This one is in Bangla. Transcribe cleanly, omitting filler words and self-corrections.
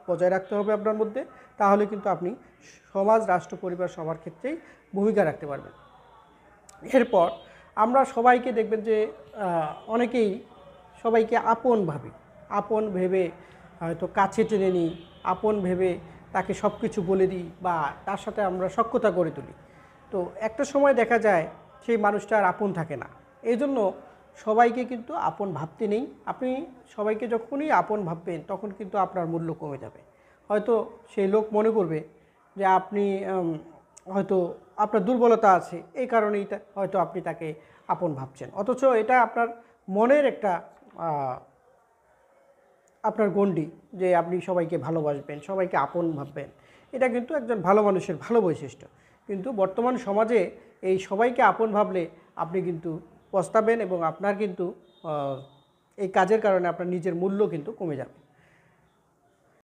বজায় রাখতে হবে আপনার মধ্যে, তাহলে কিন্তু আপনি সমাজ, রাষ্ট্র, পরিবার সবার ক্ষেত্রেই ভূমিকা রাখতে পারবেন। এরপর আমরা সবাইকে দেখবেন যে অনেকেই সবাইকে আপন ভেবে হয়তো কাছে টেনে নিই, আপন ভেবে তাকে সব কিছু বলে দিই বা তার সাথে আমরা সখ্যতা গড়ে তুলি। তো একটা সময় দেখা যায় সেই মানুষটা আর আপন থাকে না। এই জন্য সবাইকে কিন্তু আপন ভাবতে নেই। আপনি সবাইকে যখনই আপন ভাববেন তখন কিন্তু আপনার মূল্য কমে যাবে। হয়তো সেই লোক মনে করবে যে আপনি হয়তো আপনার দুর্বলতা আছে, এই কারণেই হয়তো আপনি তাকে আপন ভাবছেন, অথচ এটা আপনার মনের একটা আপনার গণ্ডি যে আপনি সবাইকে ভালোবাসবেন, সবাইকে আপন ভাববেন। এটা কিন্তু একজন ভালো মানুষের ভালো বৈশিষ্ট্য। কিন্তু বর্তমান সমাজে এই সবাইকে আপন ভাবলে আপনি কিন্তু পস্তাবেন এবং আপনার কিন্তু এই কাজের কারণে আপনার নিজের মূল্য কিন্তু কমে যাবে।